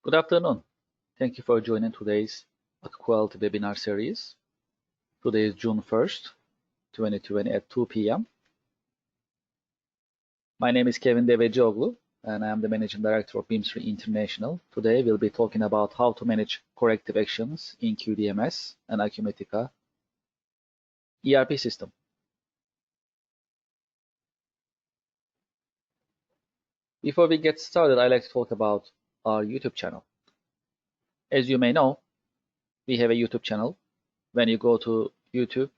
Good afternoon. Thank you for joining today's AcuQuality webinar series. Today is June 1st, 2020 at 2 p.m. My name is Kevin Devecioglu and I am the Managing Director of Bimser International. Today we'll be talking about how to manage corrective actions in QDMS and Acumatica ERP system. Before we get started, I'd like to talk about our YouTube channel. As you may know, we have a YouTube channel. When you go to YouTube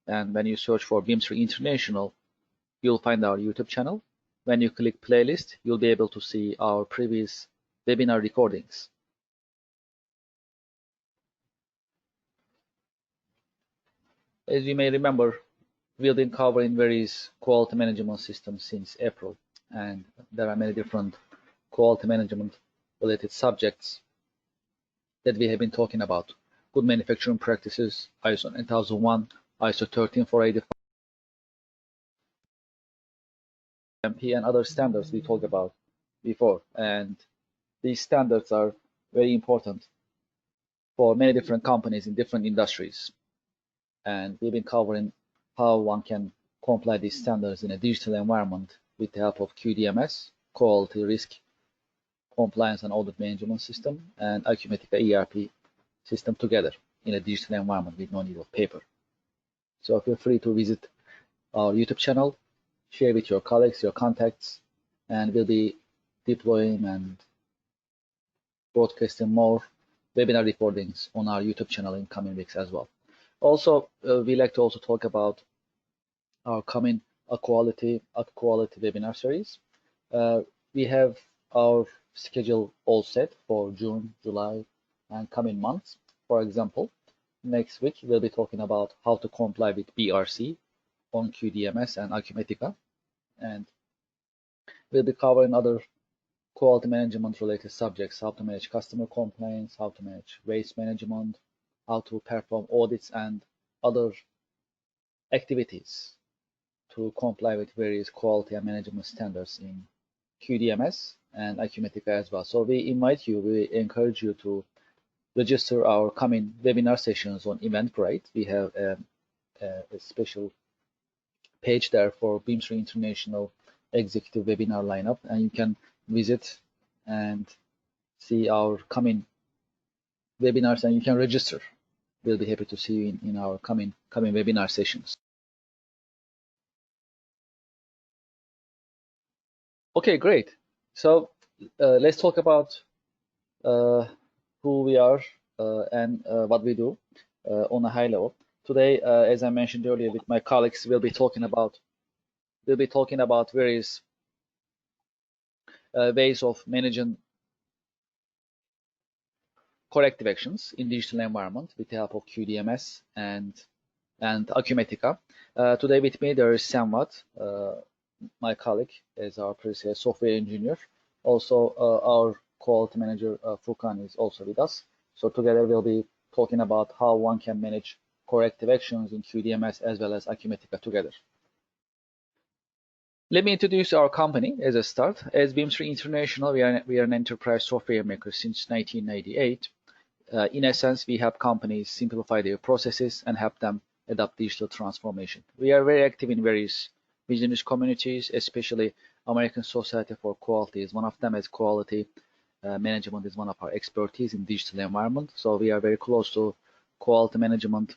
and when you search for Bimser International, you'll find our YouTube channel. When you click playlist, you'll be able to see our previous webinar recordings. As you may remember, we've been covering various quality management systems since April, and there are many different quality management related subjects that we have been talking about. Good manufacturing practices, ISO 9001, ISO 13485, MP, and other standards we talked about before. And these standards are very important for many different companies in different industries. And we've been covering how one can comply these standards in a digital environment with the help of QDMS, Quality Risk Compliance and Audit Management System, and Acumatica ERP system together in a digital environment with no need of paper. So feel free to visit our YouTube channel, share with your colleagues, your contacts, and we'll be deploying and broadcasting more webinar recordings on our YouTube channel in coming weeks as well. Also, we like to also talk about our coming AcuQuality webinar series. We have our schedule all set for June, July, and coming months. For example, next week we'll be talking about how to comply with BRC on QDMS and Acumatica, and we'll be covering other quality management related subjects: how to manage customer complaints, how to manage waste management, how to perform audits and other activities to comply with various quality and management standards in QDMS and Acumatica as well. So we encourage you to register our coming webinar sessions on Eventbrite. We have a special page there for Bimser International Executive Webinar lineup, and you can visit and see our coming webinars, and you can register. We'll be happy to see you in our coming webinar sessions. Okay, great. So let's talk about who we are and what we do on a high level. Today, as I mentioned earlier, with my colleagues, we'll be talking about various ways of managing corrective actions in digital environment with the help of QDMS and Acumatica. Today with me there is Samvat, my colleague, as our previous software engineer. Also, our quality manager Furkan is also with us. So together we'll be talking about how one can manage corrective actions in QDMS as well as Acumatica together. Let me introduce our company as a start. As Bimser International, we are an enterprise software maker since 1998. In essence, we help companies simplify their processes and help them adopt digital transformation. We are very active in various business communities, especially American Society for Quality is one of them, as quality management is one of our expertise in digital environment. So we are very close to quality management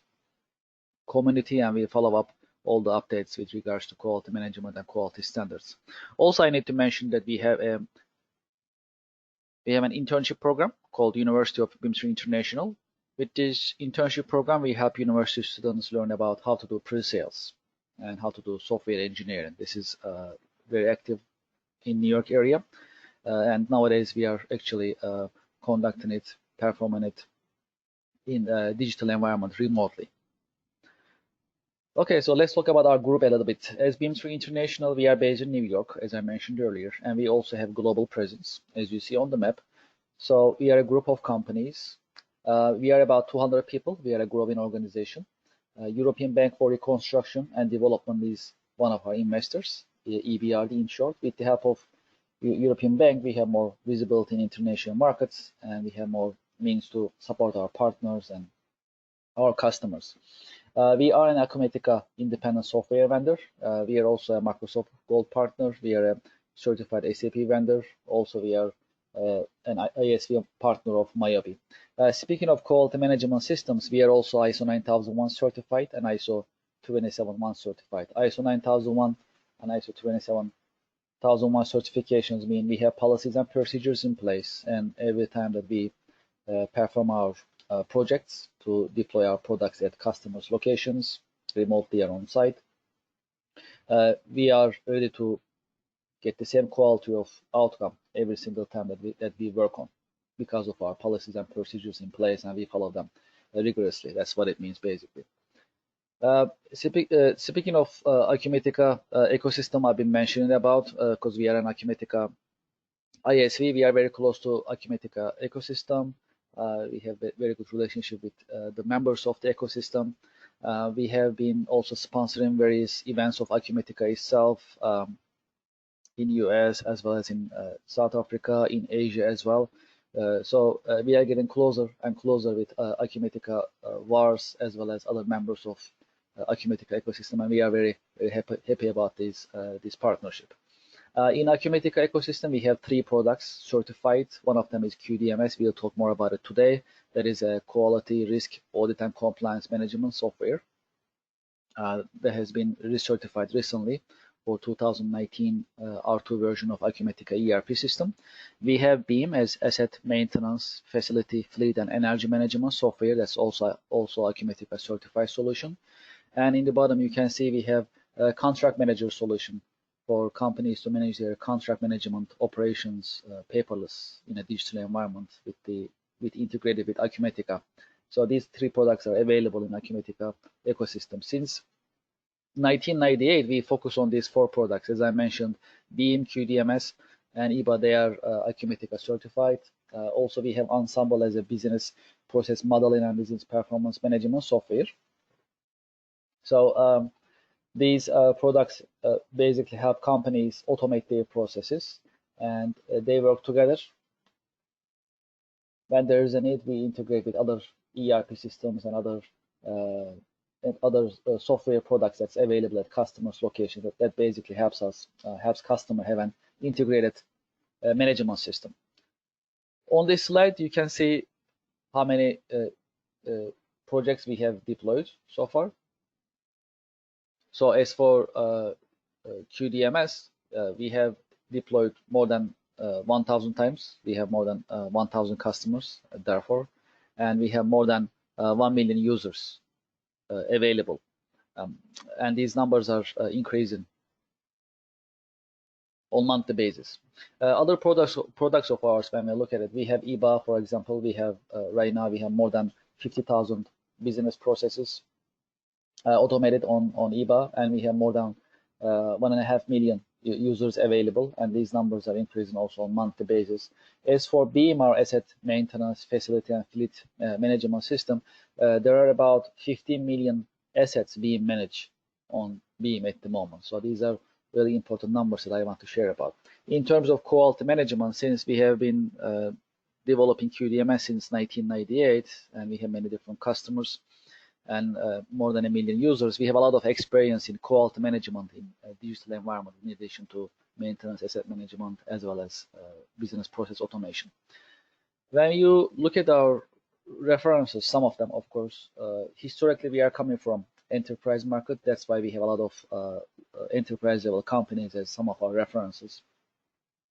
community, and we follow up all the updates with regards to quality management and quality standards. Also, I need to mention that we have an internship program called University of Bimser International. With this internship program, we help university students learn about how to do pre-sales and how to do software engineering. This is very active in New York area, and nowadays we are actually conducting it, performing it in a digital environment remotely. Okay, so let's talk about our group a little bit. As Bimser International, we are based in New York, as I mentioned earlier, and we also have global presence, as you see on the map. So we are a group of companies. We are about 200 people. We are a growing organization. European Bank for Reconstruction and Development is one of our investors, EBRD in short. With the help of European bank, we have more visibility in international markets, and we have more means to support our partners and our customers. We are an Acumatica independent software vendor. We are also a Microsoft Gold partner. We are a certified SAP vendor. Also, we are an ISV partner of Miyabi. Speaking of quality management systems, we are also ISO 9001 certified and ISO 27001 certified. ISO 9001 and ISO 27001 certifications mean we have policies and procedures in place, and every time that we perform our projects to deploy our products at customers' locations, remotely or on site, we are ready to get the same quality of outcome every single time that we work on, because of our policies and procedures in place, and we follow them rigorously. That's what it means basically. Speaking of Acumatica ecosystem, I've been mentioning about, because we are an Acumatica ISV, we are very close to Acumatica ecosystem. We have a very good relationship with the members of the ecosystem. We have been also sponsoring various events of Acumatica itself, in US as well as in South Africa, in Asia as well. So we are getting closer and closer with Acumatica VARs as well as other members of Acumatica ecosystem, and we are very, very happy about this partnership. In Acumatica ecosystem, we have 3 products certified. One of them is QDMS. We'll talk more about it today. That is a quality, risk, audit, and compliance management software that has been recertified recently for 2019 R2 version of Acumatica ERP system. We have BEAM as asset maintenance, facility, fleet, and energy management software. That's also Acumatica certified solution. And in the bottom, you can see we have a contract manager solution for companies to manage their contract management operations paperless in a digital environment with integrated with Acumatica. So these 3 products are available in Acumatica ecosystem. Since 1998, we focus on these 4 products. As I mentioned, BEAM, QDMS, and EBA, they are Acumatica certified. Also, we have Ensemble as a business process modeling and business performance management software. So these products basically help companies automate their processes, and they work together. When there is a need, we integrate with other ERP systems and other software products that's available at customers' location. That basically helps customer have an integrated management system. On this slide, you can see how many projects we have deployed so far. So as for QDMS, we have deployed more than 1,000 times. We have more than 1,000 customers, therefore, and we have more than 1 million users available. And these numbers are increasing on monthly basis. Other products of ours, when we look at it, we have EBA, for example. We have right now we have more than 50,000 business processes automated on EBA, and we have more than 1.5 million users available, and these numbers are increasing also on monthly basis. As for BEAM, our asset maintenance, facility, and fleet management system, there are about 15 million assets being managed on BEAM at the moment. So these are really important numbers that I want to share about. In terms of quality management, since we have been developing QDMS since 1998, and we have many different customers and more than 1 million users, we have a lot of experience in quality management in a digital environment, in addition to maintenance, asset management, as well as business process automation. When you look at our references, some of them, of course, historically we are coming from enterprise market. That's why we have a lot of enterprise level companies as some of our references.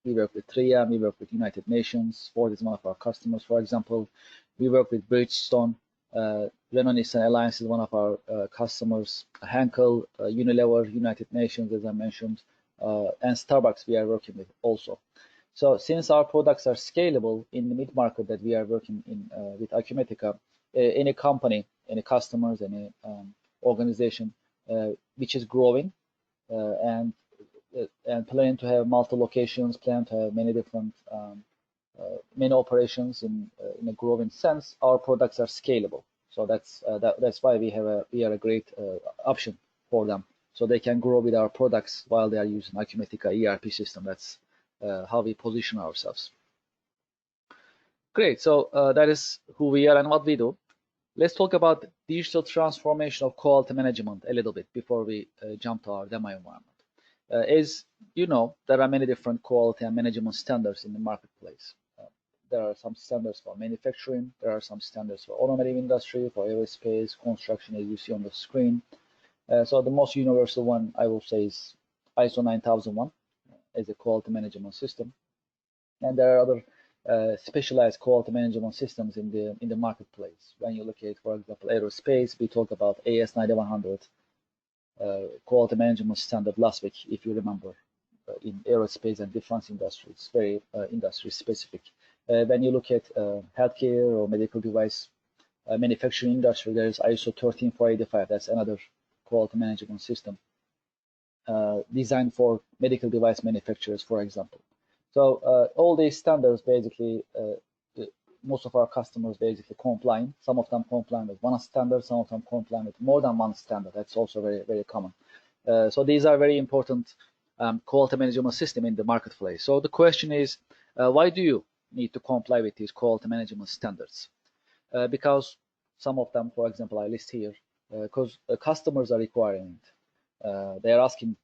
We work with 3M, we work with United Nations. Ford is one of our customers, for example. We work with Bridgestone. Renault-Nissan Alliance is one of our customers. Henkel, Unilever, United Nations, as I mentioned, and Starbucks we are working with also. So since our products are scalable in the mid-market that we are working in with Acumatica, any company, any customers, any organization which is growing and plan to have multiple locations, plan to have many different many operations in a growing sense, our products are scalable. So that's why we are a great option for them. So they can grow with our products while they are using Acumatica ERP system. how we position ourselves. Great, so that is who we are and what we do. Let's talk about digital transformation of quality management a little bit before we jump to our demo environment. As you know, there are many different quality and management standards in the marketplace. There are some standards for manufacturing, there are some standards for automotive industry, for aerospace, construction, as you see on the screen. So the most universal one, I will say, is ISO 9001 as a quality management system. And there are other specialized quality management systems in the marketplace. When you look at, for example, aerospace, we talk about AS 9100 quality management standard last week, if you remember, in aerospace and defense industry. It's very industry specific. When you look at healthcare or medical device manufacturing industry, there is ISO 13485. That's another quality management system designed for medical device manufacturers, for example. So all these standards basically, most of our customers basically comply. Some of them comply with one standard, some of them comply with more than one standard. That's also very, very common. So these are very important quality management system in the marketplace. So the question is, why do you need to comply with these quality management standards? Because some of them, for example, I list here, because customers are requiring it. They are asking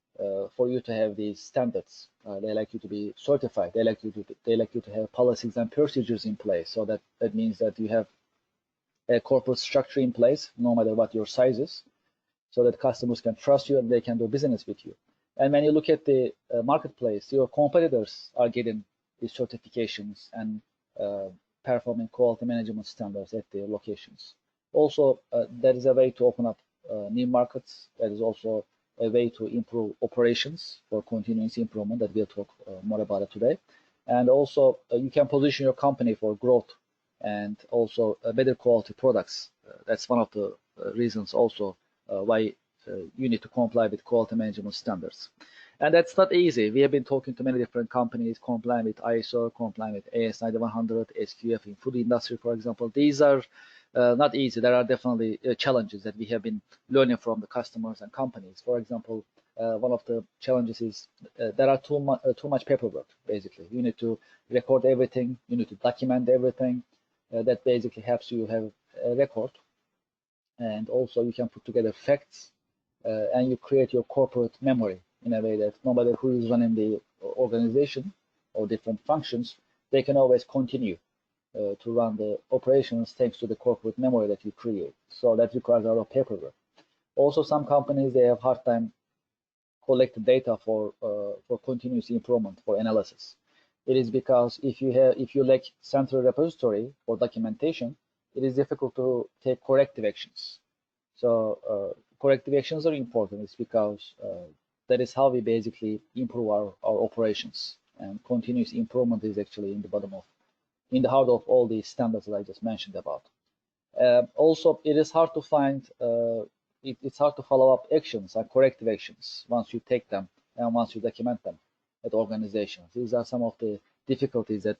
for you to have these standards. They like you to be certified. They like you to have policies and procedures in place. So that means that you have a corporate structure in place, no matter what your size is, so that customers can trust you and they can do business with you. And when you look at the marketplace, your competitors are getting these certifications and performing quality management standards at their locations. Also, that is a way to open up new markets. That is also a way to improve operations for continuous improvement, that we'll talk more about it today. And also, you can position your company for growth and also better quality products. That's one of the reasons also why you need to comply with quality management standards. And that's not easy. We have been talking to many different companies, complying with ISO, complying with AS 9100, SQF in food industry, for example. These are not easy. There are definitely challenges that we have been learning from the customers and companies. For example, one of the challenges is there are too much paperwork, basically. You need to record everything. You need to document everything. That basically helps you have a record. And also you can put together facts and you create your corporate memory in a way that no matter who is running the organization or different functions, they can always continue to run the operations thanks to the corporate memory that you create. So that requires a lot of paperwork. Also, some companies, they have hard time collecting data for continuous improvement, for analysis. It is because if you lack central repository for documentation, it is difficult to take corrective actions. So corrective actions are important. It's because that is how we basically improve our operations, and continuous improvement is actually in the heart of all these standards that I just mentioned about. Also, it is hard to find, it's hard to follow up actions and corrective actions once you take them and once you document them at organizations. These are some of the difficulties that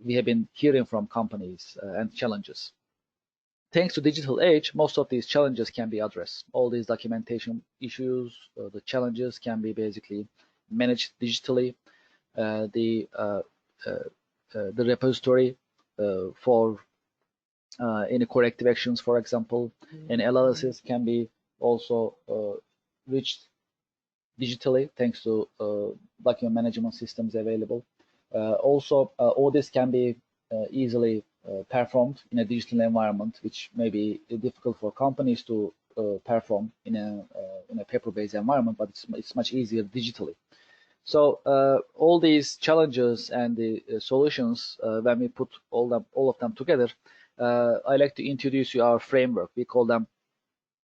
we have been hearing from companies and challenges. Thanks to digital age, most of these challenges can be addressed. All these documentation issues, the challenges can be basically managed digitally. The repository for any corrective actions, for example, and analysis can be also reached digitally thanks to document management systems available. Also, all this can be easily performed in a digital environment, which may be difficult for companies to perform in a paper-based environment, but it's much easier digitally. So all these challenges and the solutions, when we put all of them together, I like to introduce you our framework. We call them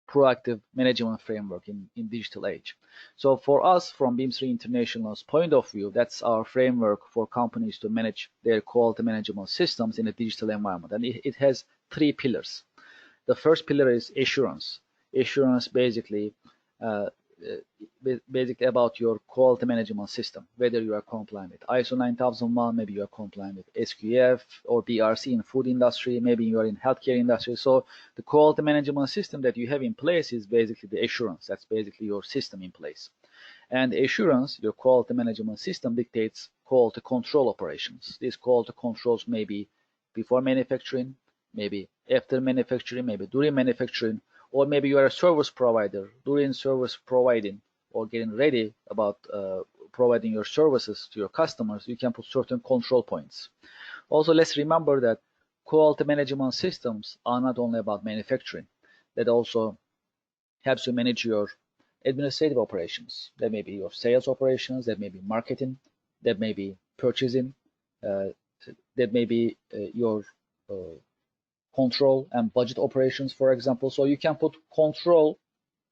proactive management framework in digital age. So for us, from Bimser International's point of view, that's our framework for companies to manage their quality management systems in a digital environment. And it has 3 pillars. The first pillar is assurance. Assurance basically about your quality management system, whether you are compliant with ISO 9001, maybe you are compliant with SQF or BRC in food industry, maybe you are in healthcare industry. So the quality management system that you have in place is basically the assurance. That's basically your system in place. And assurance, your quality management system dictates quality control operations. These quality controls may be before manufacturing, maybe after manufacturing, maybe during manufacturing, or maybe you are a service provider during service providing or getting ready about providing your services to your customers. You can put certain control points. Also, let's remember that quality management systems are not only about manufacturing. That also helps you manage your administrative operations. That may be your sales operations, that may be marketing, that may be purchasing, that may be your control and budget operations, for example. So you can put control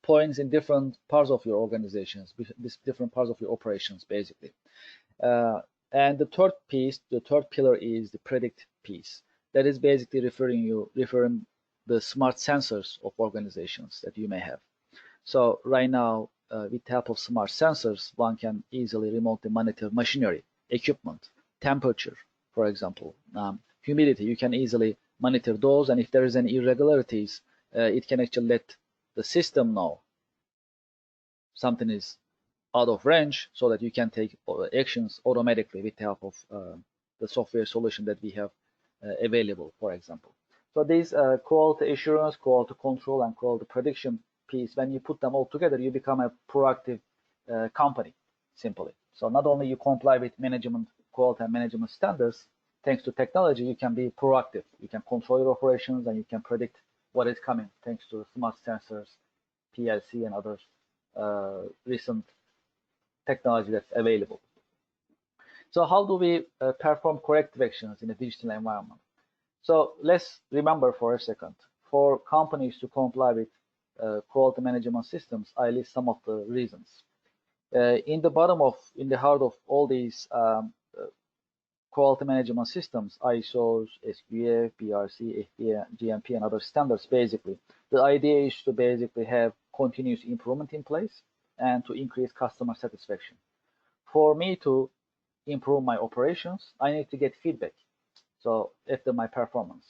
points in different parts of your organizations, different parts of your operations, basically. And the third piece, the third pillar is the predict piece. That is basically referring the smart sensors of organizations that you may have. So right now, with the help of smart sensors, one can easily remotely monitor machinery, equipment, temperature, for example, humidity. You can easily monitor those, and if there is any irregularities, it can actually let the system know something is out of range, so that you can take actions automatically with the help of the software solution that we have available, for example. So these quality assurance, quality control, and quality prediction piece, when you put them all together, you become a proactive company, simply. So not only you comply with management, quality and management standards, thanks to technology, you can be proactive. You can control your operations, and you can predict what is coming thanks to smart sensors, PLC, and other recent technology that's available. So how do we perform corrective actions in a digital environment? So let's remember for a second, for companies to comply with quality management systems, I list some of the reasons. In the heart of all these quality management systems, ISOs, SQF, BRC, FDA, GMP, and other standards, basically, the idea is to basically have continuous improvement in place and to increase customer satisfaction. For me to improve my operations, I need to get feedback. So after my performance,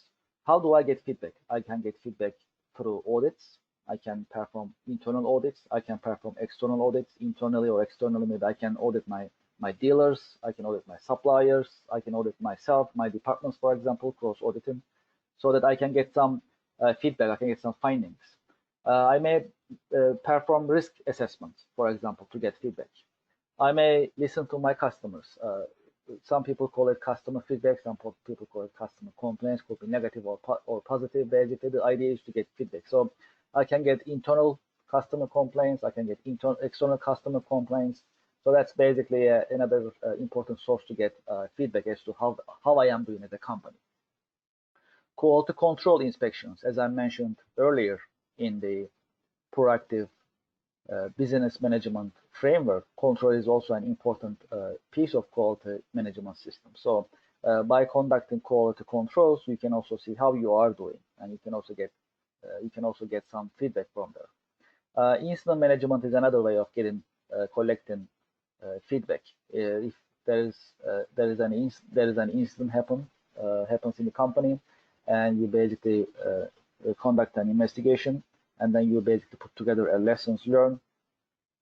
how do I get feedback? I can get feedback through audits. I can perform internal audits. I can perform external audits, internally or externally. Maybe I can audit my dealers. I can audit my suppliers. I can audit myself, my departments, for example, cross auditing, so that I can get some feedback. I can get some findings. I may perform risk assessments, for example, to get feedback. I may listen to my customers. Some people call it customer feedback. Some people call it customer complaints. Could be negative or positive. Basically, the idea is to get feedback. So I can get internal customer complaints. I can get external customer complaints. So that's basically another important source to get feedback as to how I am doing as a company. Quality control inspections, as I mentioned earlier in the proactive business management framework, control is also an important piece of quality management system. So by conducting quality controls, you can also see how you are doing, and you can also get some feedback from there. Incident management is another way of collecting feedback. If there is an incident happens in the company, and you basically conduct an investigation, and then you basically put together a lessons learned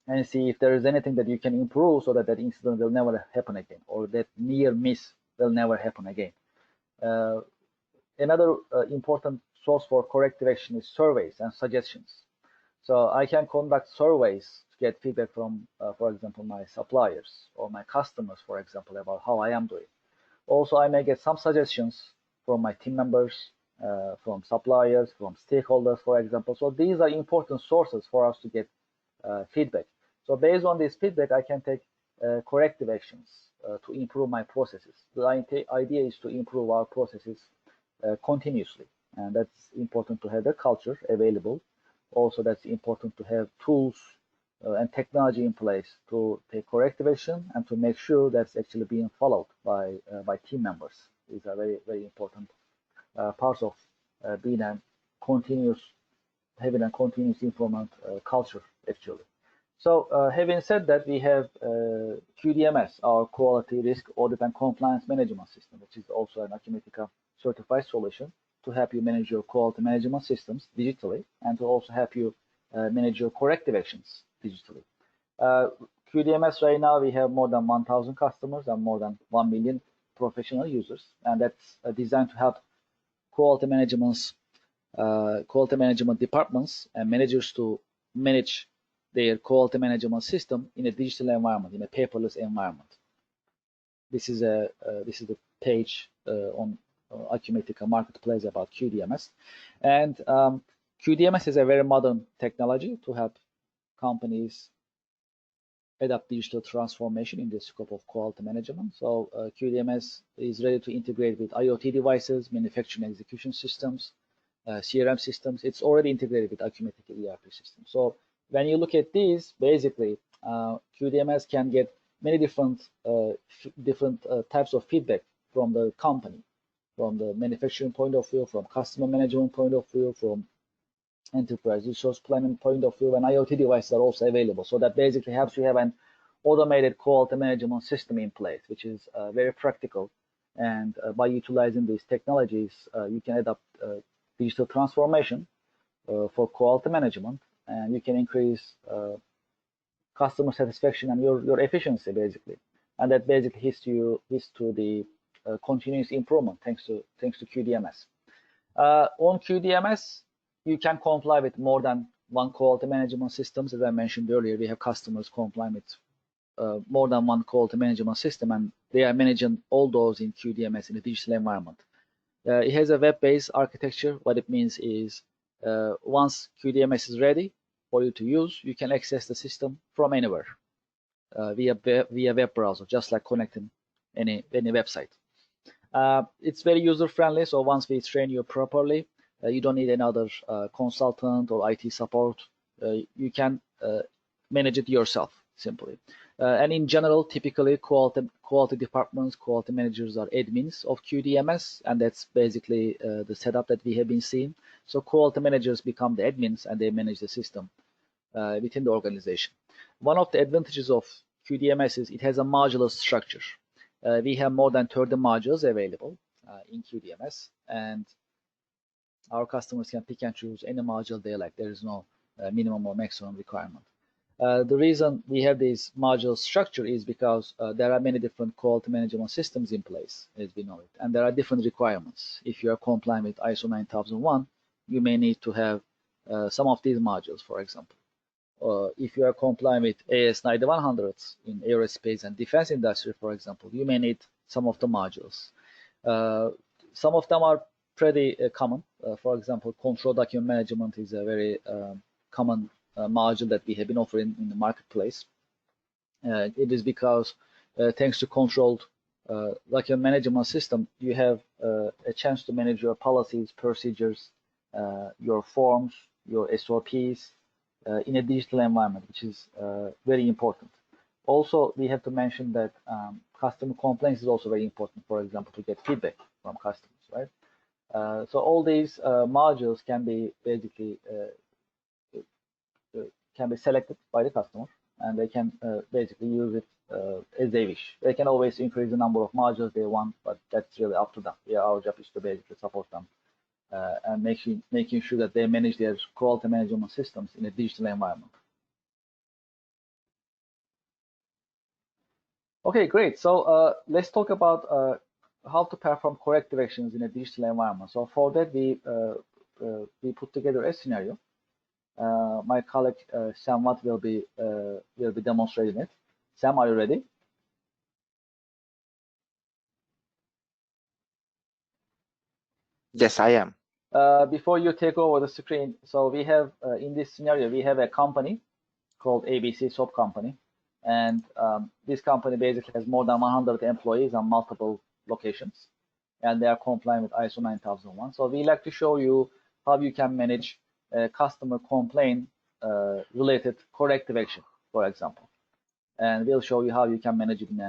and see if there is anything that you can improve so that incident will never happen again, or that near miss will never happen again. Another important source for corrective action is surveys and suggestions. So I can conduct surveys to get feedback from, for example, my suppliers or my customers, for example, about how I am doing. Also, I may get some suggestions from my team members, from suppliers, from stakeholders, for example. So these are important sources for us to get feedback. So based on this feedback, I can take corrective actions to improve my processes. The idea is to improve our processes continuously, and that's important to have the culture available. Also, that's important to have tools and technology in place to take corrective action and to make sure that's actually being followed by team members. These are very, very important parts of having a continuous improvement culture, actually. So having said that, we have QDMS, our Quality, Risk, Audit, and Compliance Management System, which is also an Acumatica certified solution to help you manage your quality management systems digitally, and to also help you manage your corrective actions digitally. QDMS right now, we have more than 1,000 customers and more than 1 million professional users, and that's designed to help quality management departments and managers to manage their quality management system in a digital environment, in a paperless environment. This is a page on Acumatica marketplace about QDMS, and QDMS is a very modern technology to help companies adapt digital transformation in the scope of quality management. So QDMS is ready to integrate with IoT devices, manufacturing execution systems, CRM systems. It's already integrated with Acumatica ERP system. So when you look at these, basically, QDMS can get many different types of feedback from the company, from the manufacturing point of view, from customer management point of view, from enterprise resource planning point of view, and IoT devices are also available. So that basically helps you have an automated quality management system in place, which is very practical. And by utilizing these technologies, you can adapt digital transformation for quality management, and you can increase customer satisfaction and your efficiency, basically. And that basically leads to the continuous improvement thanks to QDMS. On QDMS, you can comply with more than one quality management systems. As I mentioned earlier, we have customers complying with more than one quality management system, and they are managing all those in QDMS in a digital environment. It has a web-based architecture. What it means is once QDMS is ready for you to use, you can access the system from anywhere via web browser, just like connecting any website. It's very user-friendly, so once we train you properly, you don't need another consultant or IT support. You can manage it yourself, simply. And in general, typically, quality departments, quality managers are admins of QDMS, and that's basically the setup that we have been seeing. So quality managers become the admins, and they manage the system within the organization. One of the advantages of QDMS is it has a modular structure. We have more than 30 modules available in QDMS, and our customers can pick and choose any module they like. There is no minimum or maximum requirement. The reason we have this module structure is because there are many different quality management systems in place, as we know it, and there are different requirements. If you are complying with ISO 9001, you may need to have some of these modules, for example. If you are complying with AS 9100 in aerospace and defense industry, for example, you may need some of the modules. Some of them are pretty common. For example, control document management is a very common module that we have been offering in the marketplace. It is because thanks to controlled document management system, you have a chance to manage your policies, procedures, your forms, your SOPs in a digital environment, which is very important. Also, we have to mention that customer complaints is also very important, for example, to get feedback from customers, right? So all these modules can be basically selected by the customer, and they can basically use it as they wish. They can always increase the number of modules they want, but that's really up to them. Yeah, our job is to basically support them and making sure that they manage their quality management systems in a digital environment. Okay, great. So let's talk about how to perform corrective actions in a digital environment. So for that, we put together a scenario. My colleague Sam Watt will be demonstrating it. Sam, are you ready? Yes, I am. Before you take over the screen, so we have in this scenario we have a company called ABC Soap Company, and this company basically has more than 100 employees on multiple locations, and they are complying with ISO 9001. So we like to show you how you can manage customer complaint related corrective action, for example, and we'll show you how you can manage it in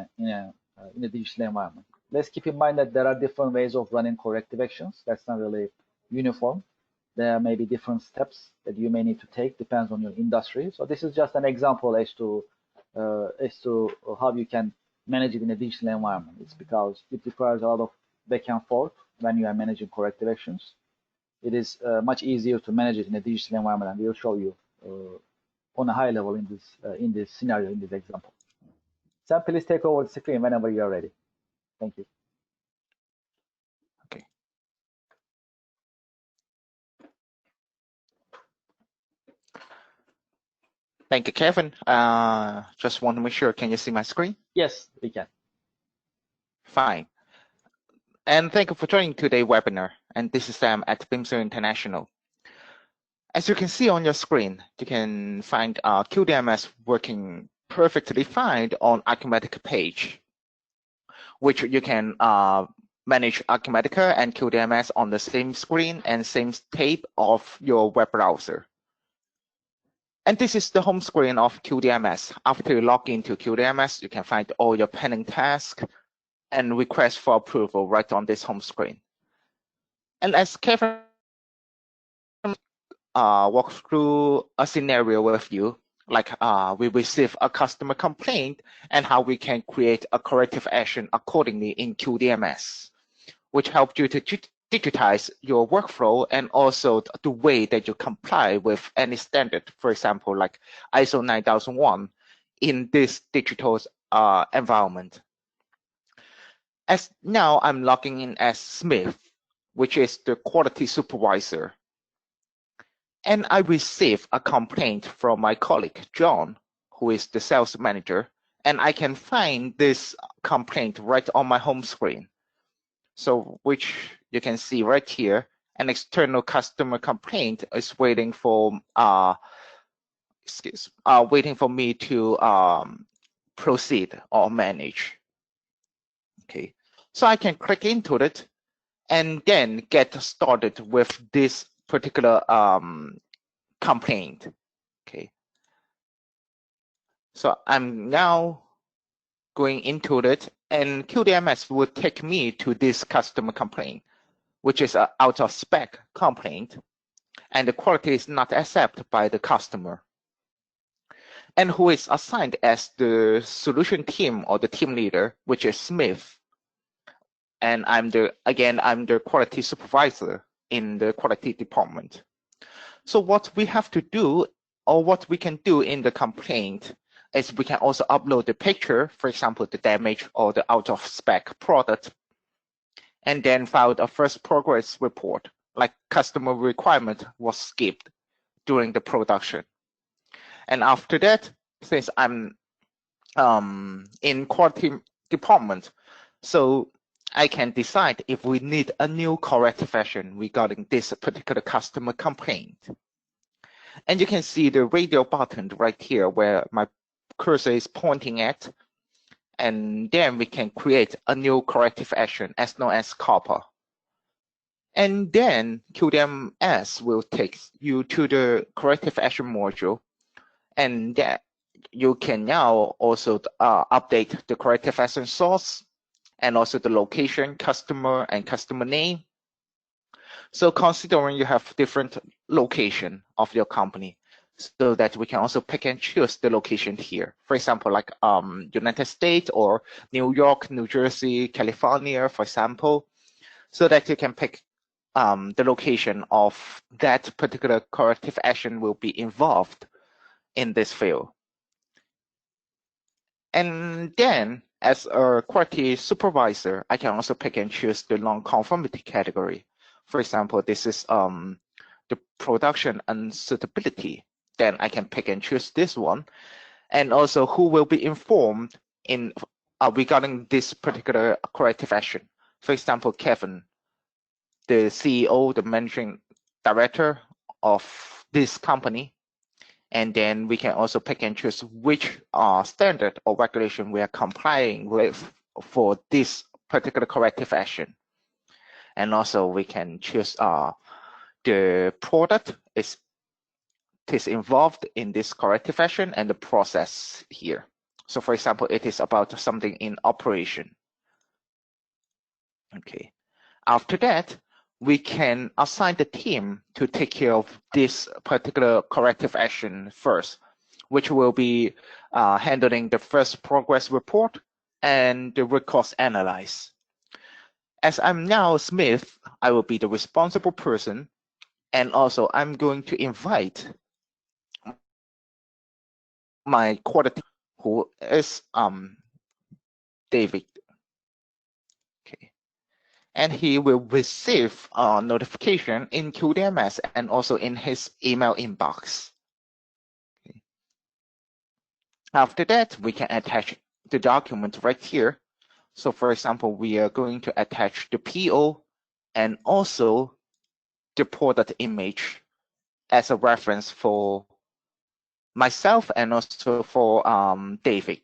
a digital environment. Let's keep in mind that there are different ways of running corrective actions. That's not really uniform. There may be different steps that you may need to take, depends on your industry. So this is just an example as to how you can manage it in a digital environment. It's because it requires a lot of back and forth when you are managing corrective actions. It is much easier to manage it in a digital environment, and we'll show you on a high level in this scenario, in this example. Sam, please take over the screen whenever you are ready. Thank you. Okay. Thank you, Kevin. Just want to make sure, can you see my screen? Yes, we can. Fine. And thank you for joining today's webinar. And this is Sam at Bimser International. As you can see on your screen, you can find QDMS working perfectly fine on Acumatica page, which you can manage Acumatica and QDMS on the same screen and same tab of your web browser. And this is the home screen of QDMS. After you log into QDMS, you can find all your pending tasks and request for approval right on this home screen. And as Kevin walk through a scenario with you, like we receive a customer complaint and how we can create a corrective action accordingly in QDMS, which helps you to digitize your workflow and also the way that you comply with any standard, for example, like ISO 9001 in this digital environment. As now I'm logging in as Smith, which is the quality supervisor. And I received a complaint from my colleague, John, who is the sales manager, and I can find this complaint right on my home screen. So which you can see right here, an external customer complaint is waiting for waiting for me to proceed or manage. Okay, so I can click into it and then get started with this particular complaint. Okay, so I'm now going into it, and QDMS will take me to this customer complaint, which is an out of spec complaint, and the quality is not accepted by the customer. And who is assigned as the solution team or the team leader, which is Smith. And I'm the quality supervisor in the quality department. So what we have to do, or what we can do in the complaint, is we can also upload the picture, for example, the damage or the out of spec product, and then file a first progress report, like customer requirement was skipped during the production. And after that, since I'm in quality department, so I can decide if we need a new corrective action regarding this particular customer complaint. And you can see the radio button right here where my cursor is pointing at, and then we can create a new corrective action as known as COPPA. And then QDMS will take you to the corrective action module, and that you can now also update the corrective action source and also the location, customer, and customer name. So considering you have different location of your company, so that we can also pick and choose the location here. For example, like United States or New York, New Jersey, California, for example, so that you can pick the location of that particular corrective action will be involved in this field. And then as a quality supervisor, I can also pick and choose the non-conformity category. For example, this is the production unsuitability. Then I can pick and choose this one. And also who will be informed in regarding this particular corrective action. For example, Kevin, the CEO, the managing director of this company. And then we can also pick and choose which standard or regulation we are complying with for this particular corrective action. And also we can choose the product is involved in this corrective action and the process here. So for example, it is about something in operation. Okay. After that, we can assign the team to take care of this particular corrective action first, which will be handling the first progress report and the root cause analyze. As I'm now Smith, I will be the responsible person, and also I'm going to invite my quality, who is David. Okay, and he will receive a notification in QDMS and also in his email inbox. Okay. After that, we can attach the document right here. So for example, we are going to attach the PO and also the product image as a reference for myself and also for David.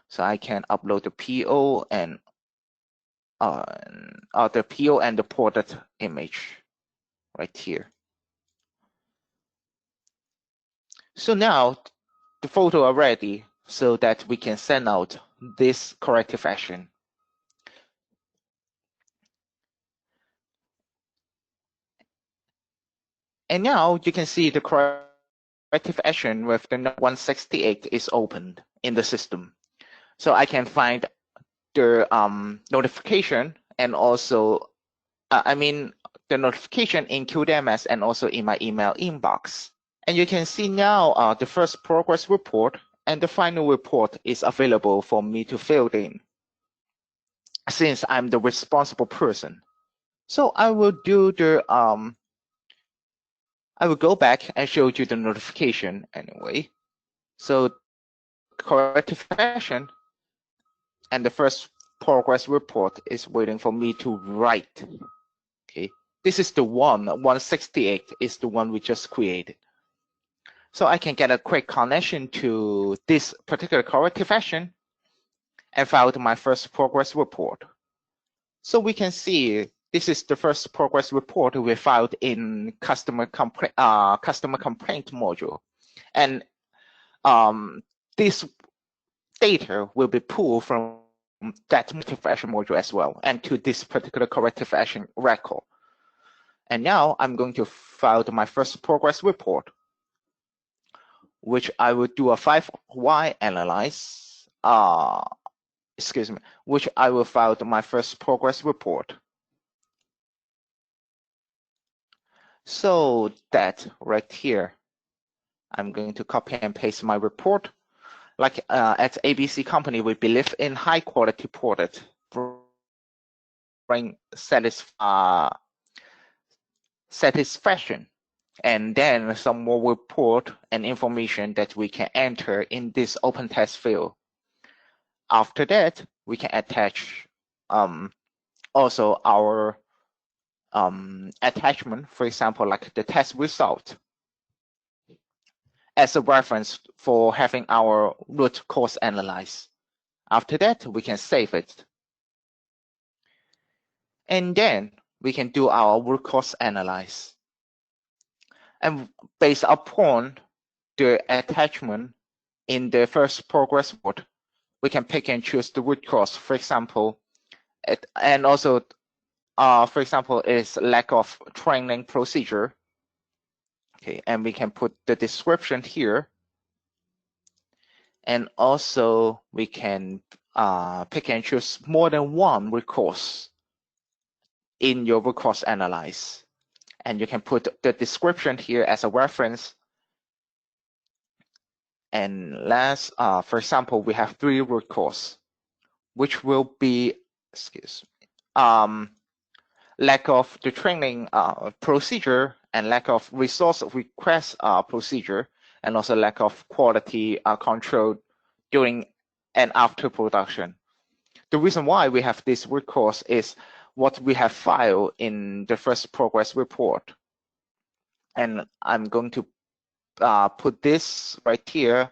So I can upload the PO and the PO and the product image right here. So now the photo are ready so that we can send out this corrective action. And now you can see the corrective action with the 168 is opened in the system. So I can find the notification and also, the notification in QDMS and also in my email inbox. And you can see now the first progress report and the final report is available for me to fill in, since I'm the responsible person. So I will do the I will go back and show you the notification anyway. So corrective action and the first progress report is waiting for me to write. Okay, this is the 168 is the one we just created. So I can get a quick connection to this particular corrective action and file my first progress report. So we can see this is the first progress report we filed in customer complaint module, and this data will be pulled from that corrective action module as well, and to this particular corrective action record. And now I'm going to file my first progress report, which I will do a 5Y analyze. Which I will file my first progress report. So that right here, I'm going to copy and paste my report. Like at ABC company, we believe in high quality product, bring satisfaction, and then some more report and information that we can enter in this open test field. After that, we can attach also our attachment, for example, like the test result, as a reference for having our root cause analyzed. After that, we can save it. And then we can do our root cause analyze. And based upon the attachment in the first progress report, we can pick and choose the root cause. For example, and also, for example, is lack of training procedure. Okay, and we can put the description here. And also we can pick and choose more than one root cause in your root cause analyze. And you can put the description here as a reference. And last, for example, we have 3 root cause, which will be, lack of the training procedure and lack of resource request procedure, and also lack of quality control during and after production. The reason why we have this root cause is what we have filed in the first progress report. And I'm going to put this right here,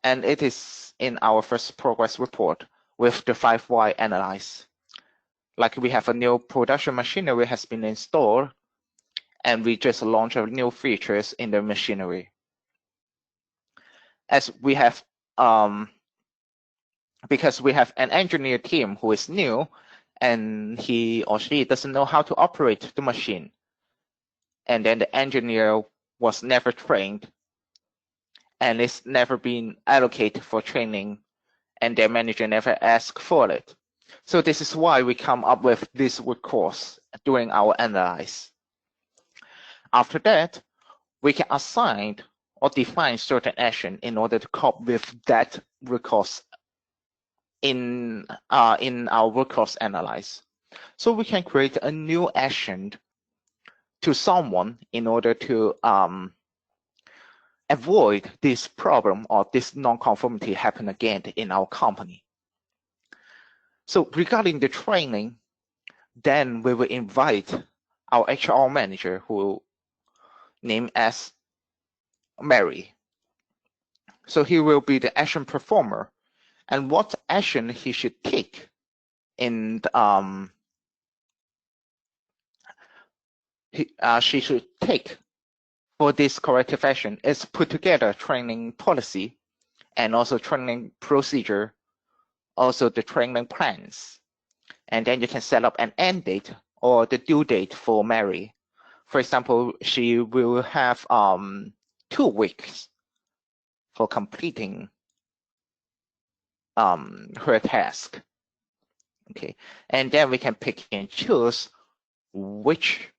and it is in our first progress report with the 5Y analyze. Like we have a new production machinery has been installed, and we just launched new features in the machinery. As we have, because we have an engineer team who is new, and he or she doesn't know how to operate the machine. And then the engineer was never trained, and it's never been allocated for training, and their manager never asked for it. So this is why we come up with this root cause during our analyze. After that, we can assign or define certain action in order to cope with that root cause in our root cause analyze. So we can create a new action to someone in order to avoid this problem or this non-conformity happen again in our company. So regarding the training, then we will invite our HR manager, who named as Mary. So he will be the action performer, and what action he should take in she should take for this corrective action is put together training policy and also training procedure, also the training plans. And then you can set up an end date or the due date for Mary. For example, she will have 2 weeks for completing her task. Okay, and then we can pick and choose which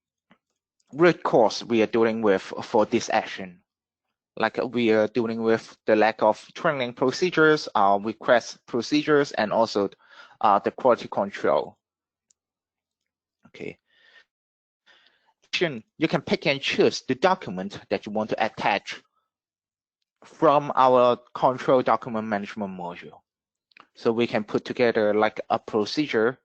root cause we are dealing with for this action. Like we are dealing with the lack of training procedures, request procedures, and also the quality control. Okay. You can pick and choose the document that you want to attach from our control document management module. So we can put together like a procedure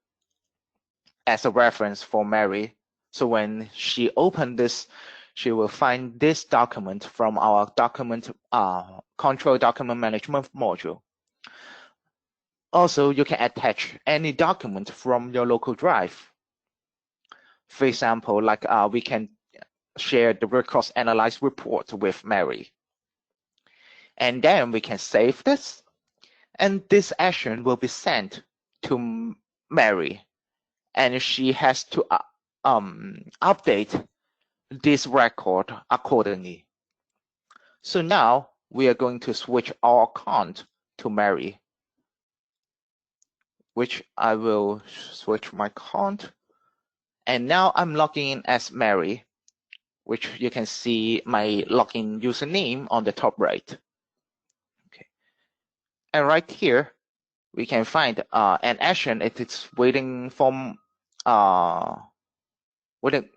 as a reference for Mary. So when she opened this, she will find this document from our document control document management module. Also, you can attach any document from your local drive. For example, like we can share the root cause analyze report with Mary. And then we can save this, and this action will be sent to Mary, and she has to update this record accordingly. So now we are going to switch our account to Mary, which I will switch my account. And now I'm logging in as Mary, which you can see my login username on the top right. Okay. And right here, we can find an action. It is waiting for waiting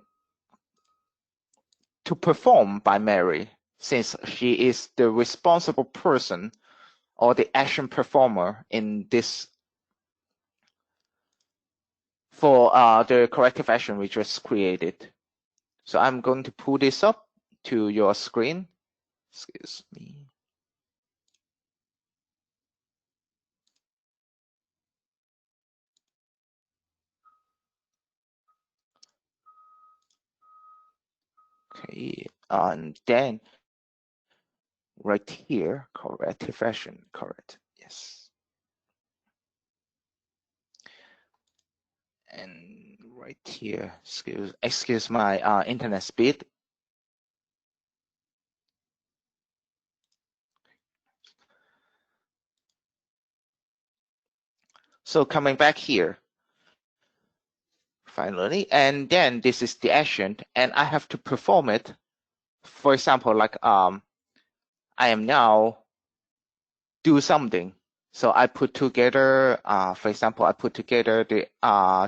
to perform by Mary, since she is the responsible person or the action performer in this for the corrective action we just created. So I'm going to pull this up to your screen. Excuse me. Okay, and then right here, corrective action, correct, yes. And right here, excuse my internet speed. So coming back here, finally, and then this is the action, and I have to perform it. For example, like I am now do something. So I put together, for example, I put together the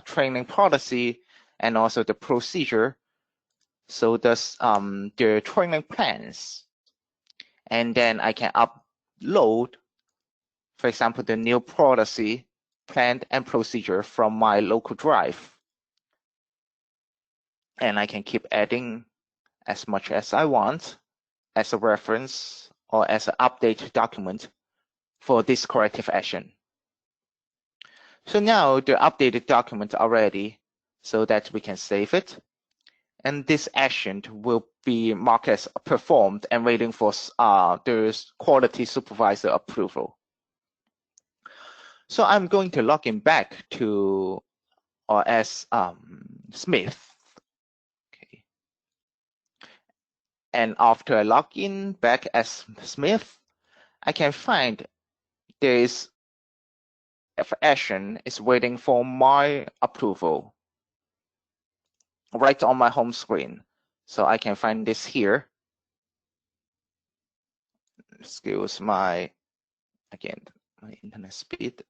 training policy and also the procedure. So there's the training plans, and then I can upload, for example, the new policy, plan, and procedure from my local drive. And I can keep adding as much as I want as a reference or as an update document for this corrective action. So now the updated document are ready so that we can save it. And this action will be marked as performed and waiting for the quality supervisor approval. So I'm going to log in back to or as Smith. Okay. And after I log in back as Smith, I can find there is action is waiting for my approval right on my home screen. So I can find this here. excuse my, again, my internet speed.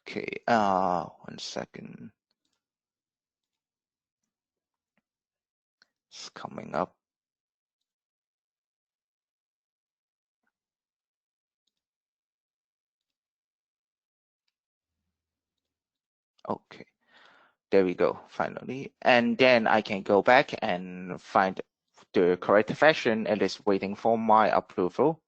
Okay, 1 second. It's coming up. Okay, there we go, finally. And then I can go back and find the corrective action, and it's waiting for my approval.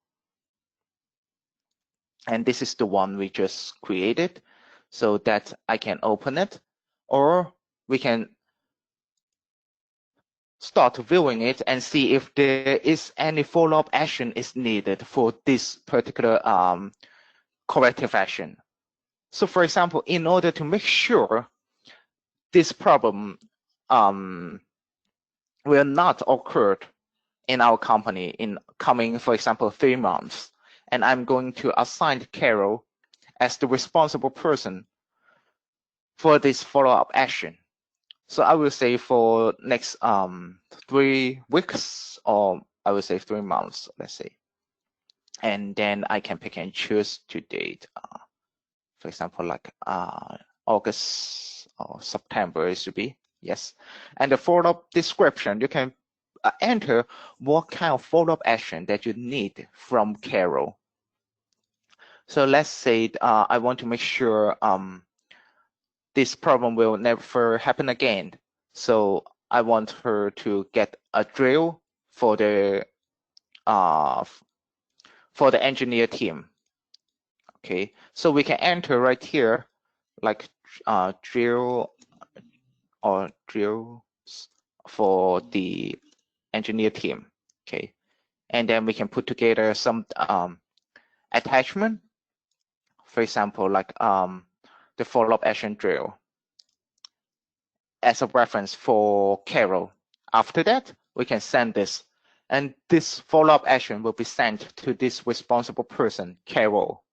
And this is the one we just created, so that I can open it, or we can start viewing it and see if there is any follow-up action is needed for this particular corrective action. So for example, in order to make sure this problem will not occur in our company in coming, for example, 3 months, and I'm going to assign Carol as the responsible person for this follow-up action. So I will say for next 3 weeks, or I will say 3 months, let's say. And then I can pick and choose to date. For example, like August or September it should be, yes. And the follow-up description, you can enter what kind of follow-up action that you need from Carol. So let's say I want to make sure this problem will never happen again. So I want her to get a drill for the engineer team. Okay, so we can enter right here, like drill or drills for the engineer team. Okay, and then we can put together some attachment. For example, like the follow-up action drill as a reference for Carol. After that, we can send this, and this follow-up action will be sent to this responsible person, Carol,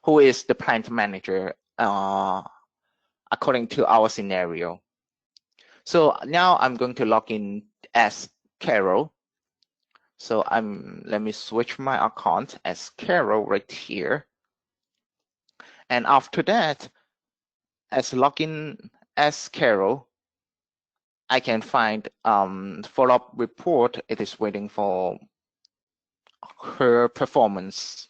who is the plant manager according to our scenario. So now I'm going to log in as Carol. So let me switch my account as Carol right here. And after that, as login as Carol, I can find follow-up report. It is waiting for her performance.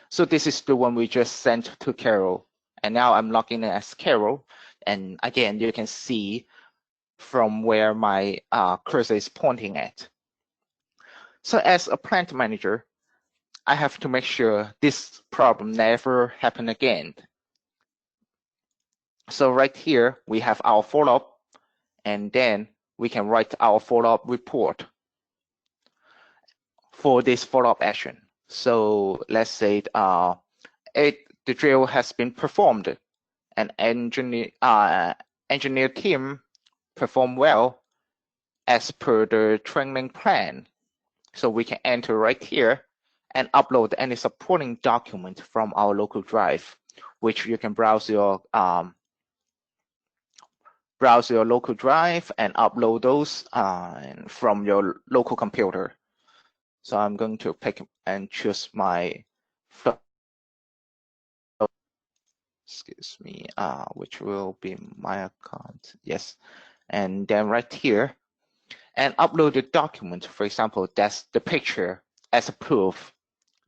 So this is the one we just sent to Carol. And now I'm logging in as Carol. And again, you can see from where my cursor is pointing at. So as a plant manager, I have to make sure this problem never happen again. So right here, we have our follow-up, and then we can write our follow-up report for this follow-up action. So let's say the drill has been performed, and engineer team performed well as per the training plan. So we can enter right here and upload any supporting document from our local drive, which you can browse your local drive and upload those from your local computer. So I'm going to pick and choose my, excuse me, which will be my account. Yes, and then right here, and upload the document. For example, that's the picture as a proof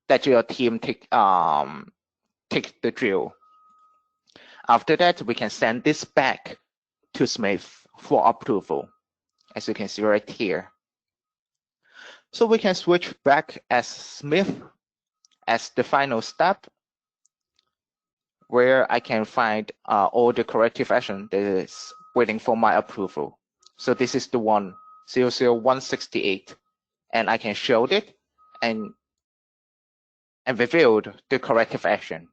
that your team take the drill. After that, we can send this back to Smith for approval, as you can see right here. So we can switch back as Smith as the final step, where I can find all the corrective action that is waiting for my approval. So this is the one 00168, and I can show it and revealed the corrective action.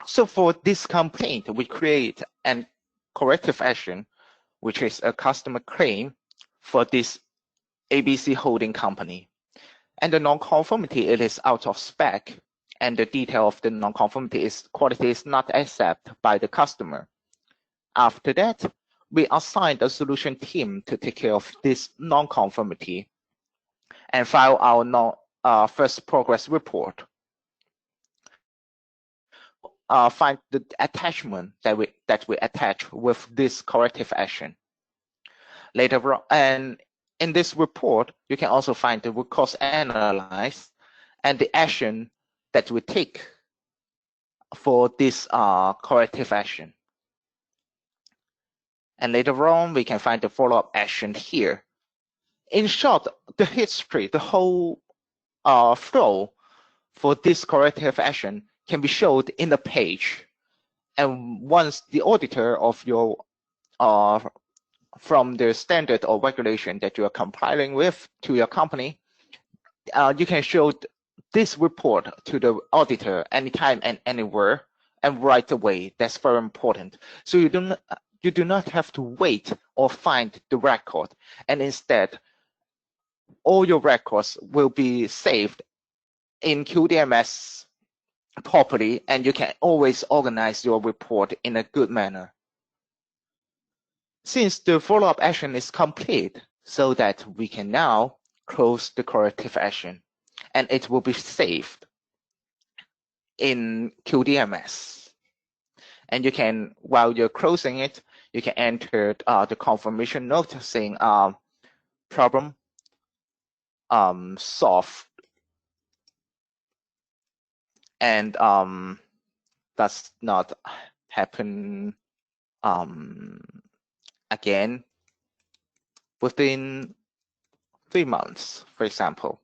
So for this complaint, we create a corrective action, which is a customer claim for this ABC holding company. And the non-conformity, it is out of spec, and the detail of the non-conformity is quality is not accepted by the customer. After that, we assign the solution team to take care of this non-conformity and file our first progress report. Find the attachment that we attach with this corrective action. Later on, and in this report, you can also find the root cause analysis and the action that we take for this corrective action. And later on, we can find the follow-up action here. In short, the history, the whole flow for this corrective action can be showed in a page. And once the auditor of your from the standard or regulation that you are compiling with to your company, you can show this report to the auditor anytime and anywhere and right away. That's very important. So you do not have to wait or find the record, and instead all your records will be saved in QDMS properly, and you can always organize your report in a good manner. Since the follow-up action is complete, so that we can now close the corrective action, and it will be saved in QDMS. And you can, while you're closing it, you can enter the confirmation note saying problem solved, and does not happen again within 3 months, for example.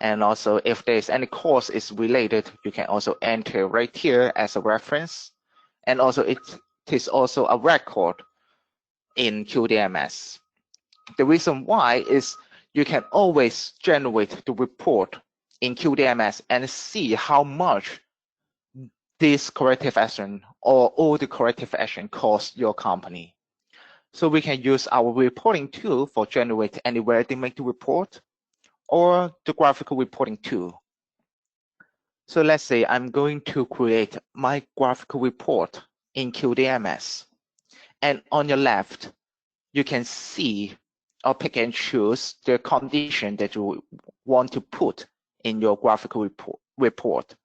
And also, if there's any course is related, you can also enter right here as a reference. And also, it is also a record in QDMS. The reason why is you can always generate the report in QDMS and see how much this corrective action or all the corrective action cost your company. So we can use our reporting tool for generate any ready-made report or the graphical reporting tool. So let's say I'm going to create my graphical report in QDMS. And on your left, you can see or pick and choose the condition that you want to put in your graphical report.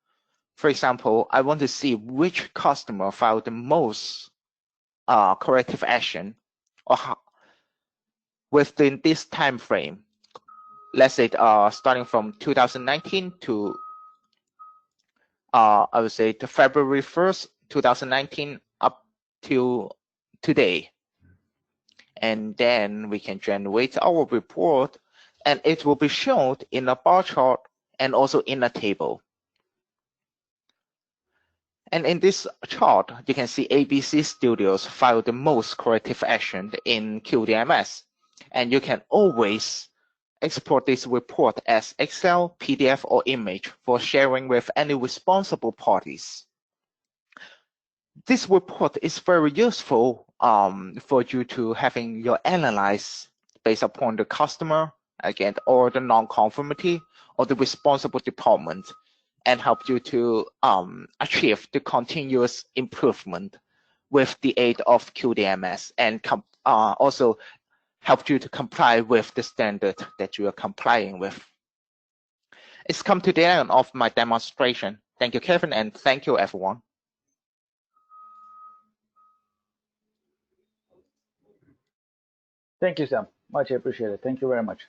For example, I want to see which customer filed the most corrective action or within this time frame. Let's say starting from 2019 to I would say to February 1st, 2019 up to today. And then we can generate our report, and it will be shown in a bar chart and also in a table. And in this chart, you can see ABC Studios filed the most corrective action in QDMS. And you can always export this report as Excel, PDF, or image for sharing with any responsible parties. This report is very useful for you to having your analyze based upon the customer, again, or the non-conformity or the responsible department, and help you to achieve the continuous improvement with the aid of QDMS, and also help you to comply with the standard that you are complying with. It's come to the end of my demonstration. Thank you, Kevin, and thank you, everyone. Thank you, Sam. Much appreciated. Thank you very much.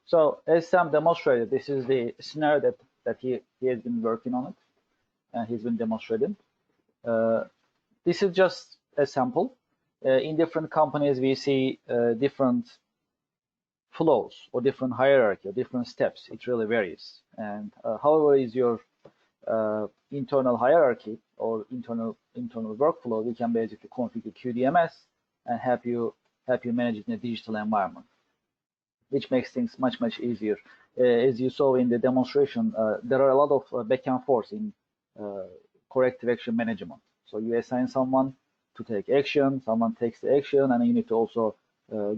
So as Sam demonstrated, this is the scenario that he has been working on it, and he's been demonstrating. This is just a sample. In different companies, we see different flows or different hierarchy or different steps. It really varies. And however is your internal hierarchy or internal workflow, we can basically configure QDMS and help you manage it in a digital environment, which makes things much easier. As you saw in the demonstration, there are a lot of back and forth in corrective action management. So you assign someone to take action, someone takes the action, and you need to also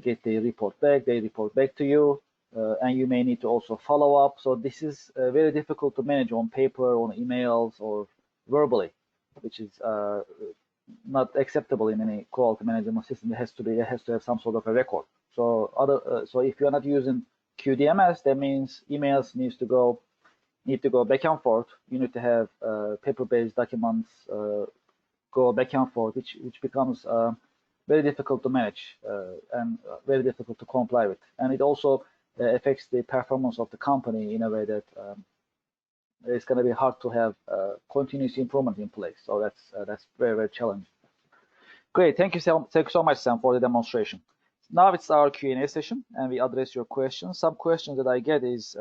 get the report back. They report back to you. and you may need to also follow up. So this is very difficult to manage on paper, on emails, or verbally, which is not acceptable in any quality management system. It has to have some sort of a record. So so if you're not using QDMS, that means emails need to go back and forth. You need to have paper-based documents go back and forth, which becomes very difficult to manage and very difficult to comply with. And it also affects the performance of the company in a way that it's going to be hard to have continuous improvement in place. So that's very, very challenging. Great, thank you so much, Sam, for the demonstration. Now it's our Q&A session, and we address your questions. Some questions that I get is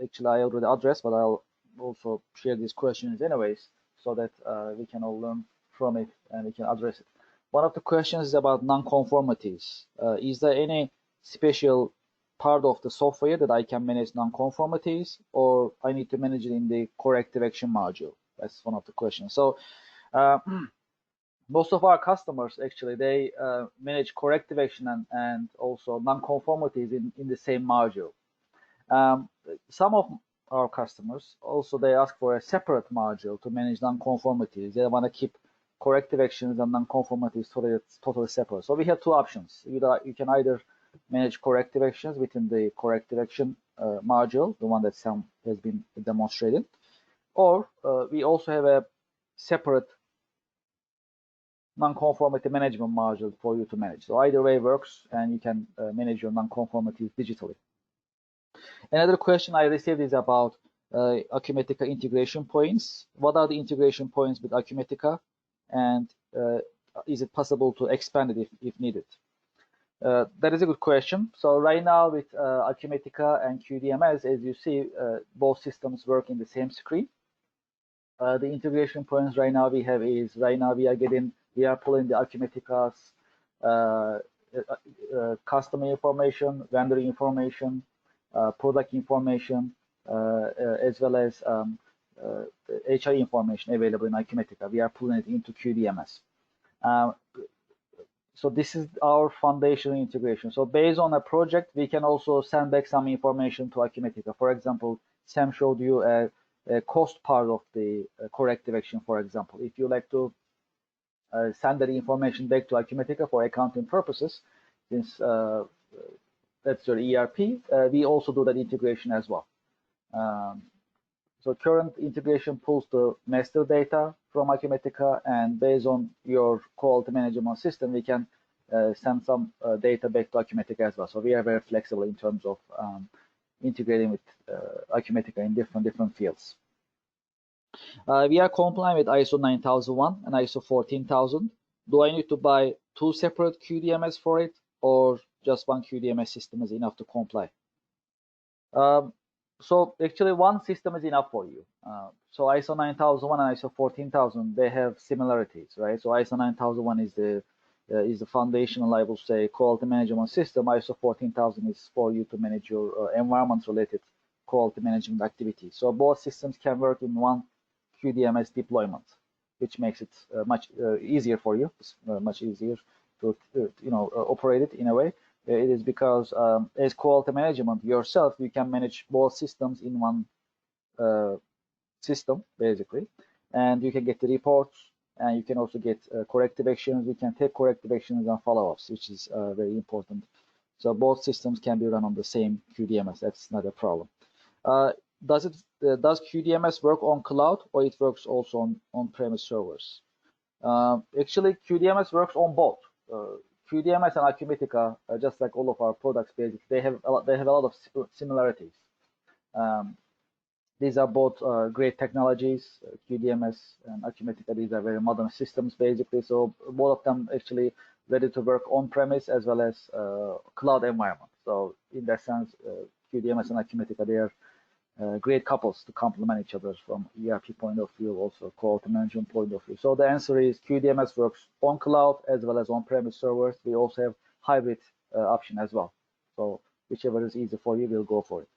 actually I already addressed, but I'll also share these questions anyways, so that we can all learn from it and we can address it. One of the questions is about non-conformities. Is there any special part of the software that I can manage non-conformities, or I need to manage it in the corrective action module? That's one of the questions. So most of our customers, actually, they manage corrective action and also non-conformities in the same module. Some of our customers also, they ask for a separate module to manage non-conformities. They want to keep corrective actions and non-conformities totally separate. So we have two options. You can either manage corrective actions within the corrective action module, the one that Sam has been demonstrated, or we also have a separate non-conformity management module for you to manage. So either way works, and you can manage your non-conformities digitally. Another question I received is about Acumatica integration points. What are the integration points with Acumatica, and is it possible to expand it if needed? That is a good question. So right now with Acumatica and QDMS, as you see, both systems work in the same screen. The integration points right now we have is, we are pulling the Acumatica's customer information, vendor information, product information, as well as HR information available in Acumatica. We are pulling it into QDMS. So this is our foundational integration. So based on a project, we can also send back some information to Acumatica. For example, Sam showed you a cost part of the corrective action, for example. If you like to send that information back to Acumatica for accounting purposes, since that's your ERP, we also do that integration as well. So current integration pulls the master data from Acumatica, and based on your quality management system, we can send some data back to Acumatica as well. So we are very flexible in terms of integrating with Acumatica in different fields. We are compliant with ISO 9001 and ISO 14000. Do I need to buy two separate QDMS for it, or just one QDMS system is enough to comply? So actually one system is enough for you. So ISO 9001 and ISO 14000, they have similarities, right? So ISO 9001 is the foundational, I will say, quality management system. ISO 14000 is for you to manage your environment-related quality management activities. So both systems can work in one QDMS deployment, which makes it much easier for you. It's much easier to operate it in a way. It is because as quality management yourself, you can manage both systems in one system, basically, and you can get the reports, and you can also get corrective actions. You can take corrective actions and follow-ups, which is very important. So both systems can be run on the same QDMS. That's not a problem. Does QDMS work on cloud, or it works also on premise servers? Actually, QDMS works on both. QDMS and Acumatica, just like all of our products, basically, they have a lot of similarities. These are both great technologies. QDMS and Acumatica, these are very modern systems, basically. So both of them actually ready to work on-premise as well as cloud environment. So in that sense, QDMS and Acumatica, they are great couples to complement each other from ERP point of view, also quality management point of view. So the answer is QDMS works on cloud as well as on-premise servers. We also have hybrid option as well. So whichever is easy for you, we'll go for it.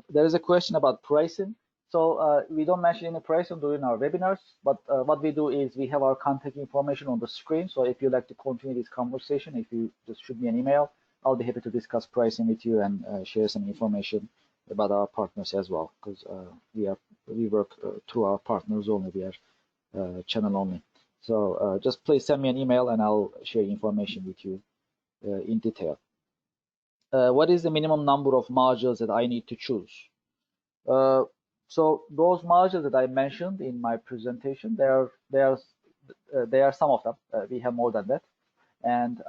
There is a question about pricing. So we don't mention any pricing during our webinars, but what we do is we have our contact information on the screen. So if you'd like to continue this conversation, if you just shoot me an email, I'll be happy to discuss pricing with you and share some information about our partners as well, because we work through our partners only. We are channel only. So just please send me an email and I'll share information with you in detail. What is the minimum number of modules that I need to choose? So those modules that I mentioned in my presentation, there are some of them. We have more than that, and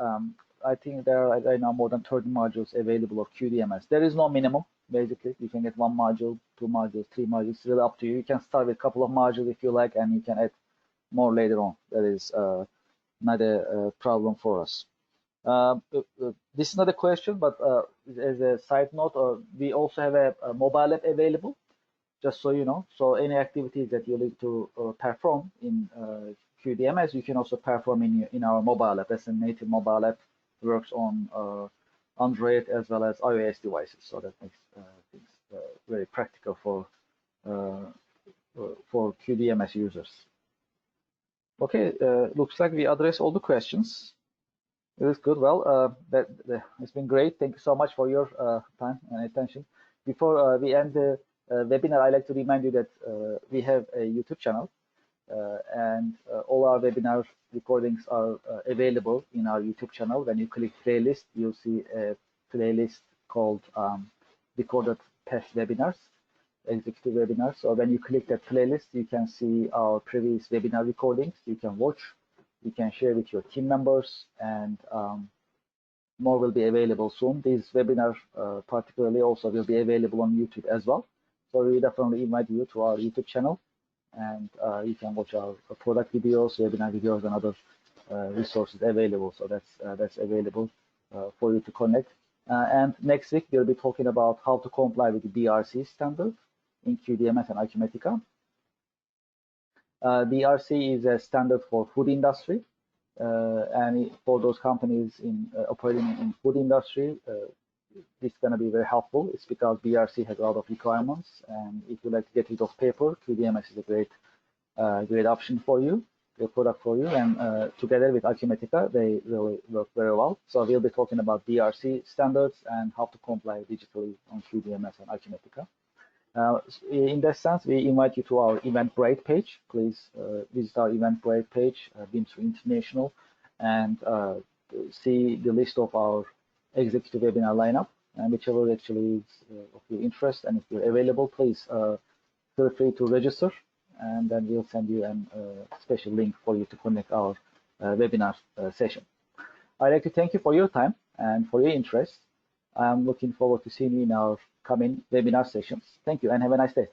I think there are right now more than 30 modules available of QDMS. There is no minimum. Basically, you can get 1 module, 2 modules, 3 modules. It's really up to you. You can start with a couple of modules if you like, and you can add more later on. That is not a problem for us. This is not a question, but as a side note, we also have a mobile app available, just so you know. So any activities that you need to perform in QDMS, you can also perform in our mobile app. That's a native mobile app, works on Android as well as iOS devices. So that makes things very practical for QDMS users. Okay, looks like we addressed all the questions. It is good. Well, it's been great. Thank you so much for your time and attention. Before we end the webinar, I'd like to remind you that we have a YouTube channel, and all our webinar recordings are available in our YouTube channel. When you click playlist, you'll see a playlist called Recorded Past Webinars, Executive Webinars. So when you click that playlist, you can see our previous webinar recordings. You can watch. You can share with your team members, and more will be available soon. These webinars particularly also will be available on YouTube as well. So we definitely invite you to our YouTube channel, and you can watch our product videos, webinar videos, and other resources available. So that's available for you to connect. And next week, we'll be talking about how to comply with the BRC standard in QDMS and Acumatica. BRC is a standard for food industry, and for those companies operating in food industry, it's going to be very helpful. It's because BRC has a lot of requirements, and if you like to get rid of paper, QDMS is a great option for you, a product for you, and together with Acumatica, they really work very well. So we'll be talking about BRC standards and how to comply digitally on QDMS and Acumatica. In that sense, we invite you to our Eventbrite page. Please visit our Eventbrite page, Bimser International, and see the list of our executive webinar lineup. And whichever actually is of your interest, and if you're available, please feel free to register, and then we'll send you a special link for you to connect our webinar session. I'd like to thank you for your time and for your interest. I'm looking forward to seeing you in our coming webinar sessions. Thank you and have a nice day.